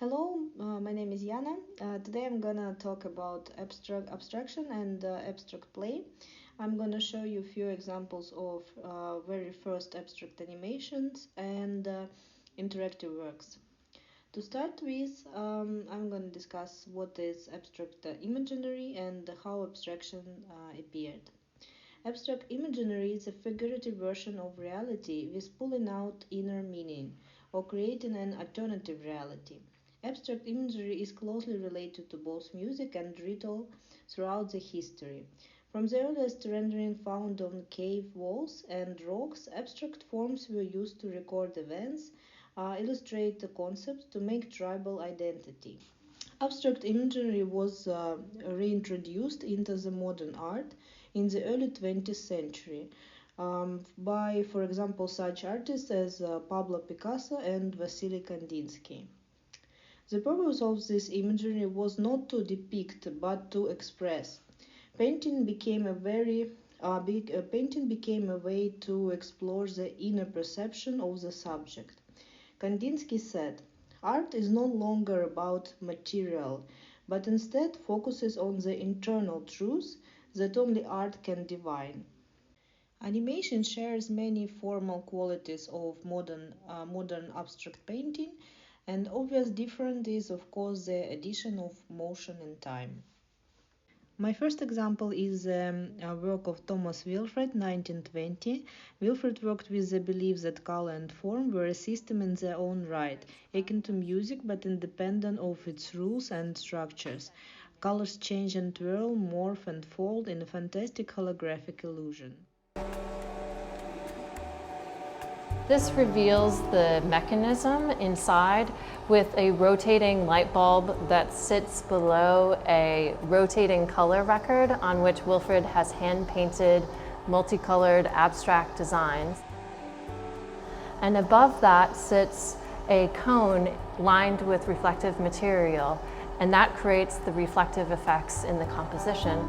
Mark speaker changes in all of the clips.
Speaker 1: Hello, my name is Yana. Today I'm gonna talk about abstraction and abstract play. I'm gonna show you a few examples of very first abstract animations and interactive works. To start with, I'm gonna discuss what is abstract imaginary and how abstraction appeared. Abstract imaginary is a figurative version of reality with pulling out inner meaning or creating an alternative reality. Abstract imagery is closely related to both music and ritual throughout the history. From the earliest rendering found on cave walls and rocks, abstract forms were used to record events, illustrate the concepts, to make tribal identity. Abstract imagery was reintroduced into the modern art in the early 20th century by, for example, such artists as Pablo Picasso and Vasily Kandinsky. The purpose of this imagery was not to depict but to express. Painting became a very painting became a way to explore the inner perception of the subject. Kandinsky said, "Art is no longer about material, but instead focuses on the internal truth that only art can divine." Animation shares many formal qualities of modern abstract painting, and obvious difference is, of course, the addition of motion and time. My first example is a work of Thomas Wilfred, 1920. Wilfred worked with the belief that color and form were a system in their own right, akin to music but independent of its rules and structures. Colors change and twirl, morph and fold in a fantastic holographic illusion.
Speaker 2: This reveals the mechanism inside with a rotating light bulb that sits below a rotating color record on which Wilfred has hand-painted multicolored abstract designs. And above that sits a cone lined with reflective material, and that creates the reflective effects in the composition.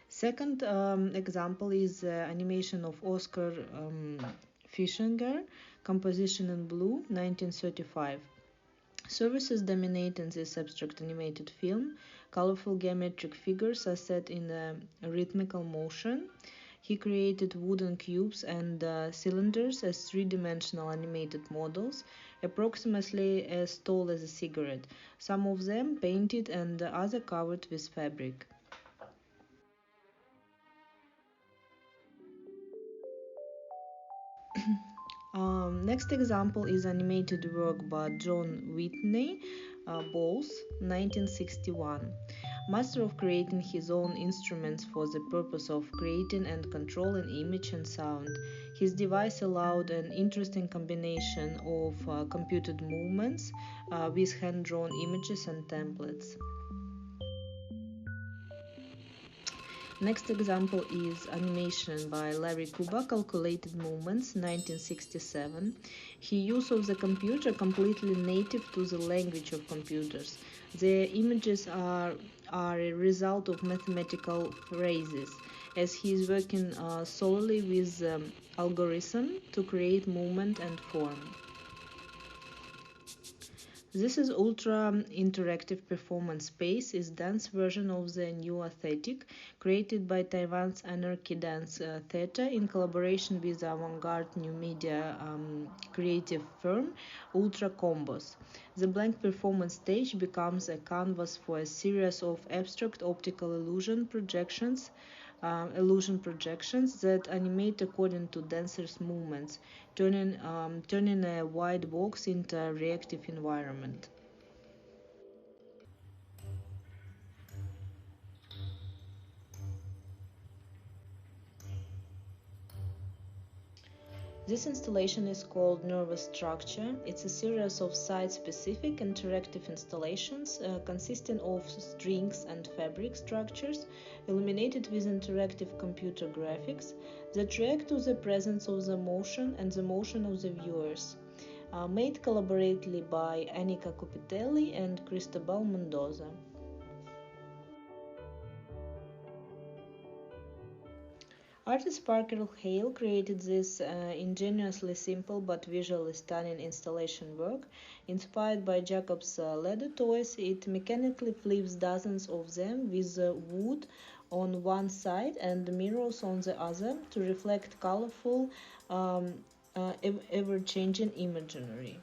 Speaker 1: Second example is animation of Oscar Fischinger, Composition in Blue, 1935. Services dominate in this abstract animated film. Colorful geometric figures are set in a rhythmical motion. He created wooden cubes and cylinders as three-dimensional animated models, approximately as tall as a cigarette, some of them painted and the other covered with fabric. Next example is animated work by John Whitney Bowles, 1961. Master of creating his own instruments for the purpose of creating and controlling image and sound. His device allowed an interesting combination of computed movements with hand-drawn images and templates. Next example is animation by Larry Kuba, Calculated Movements, 1967. His use of the computer completely native to the language of computers. The images are a result of mathematical phrases, as he is working solely with algorithm to create movement and form. This is ultra interactive performance space is dance version of the new aesthetic created by Taiwan's Anarchy Dance Theater in collaboration with the avant-garde new media creative firm Ultra Combos. The blank performance stage becomes a canvas for a series of abstract optical illusion projections that animate according to dancers' movements, turning a white box into a reactive environment. This installation is called Nervous Structure. It's a series of site-specific interactive installations consisting of strings and fabric structures illuminated with interactive computer graphics that react to the presence of the motion and the motion of the viewers. Made collaboratively by Annika Copitelli and Cristobal Mendoza. Artist Parker Hale created this ingeniously simple but visually stunning installation work. Inspired by Jacob's Lego toys, it mechanically flips dozens of them with wood on one side and mirrors on the other to reflect colorful, ever-changing imagery.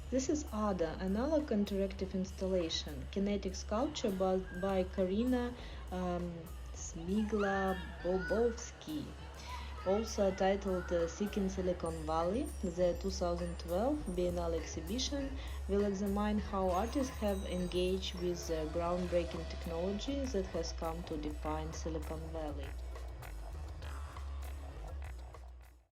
Speaker 1: This is Ada, analog interactive installation, kinetic sculpture by Karina Smigla-Bobovsky, also titled Seeking Silicon Valley. The 2012 Biennale exhibition will examine how artists have engaged with the groundbreaking technology that has come to define Silicon Valley.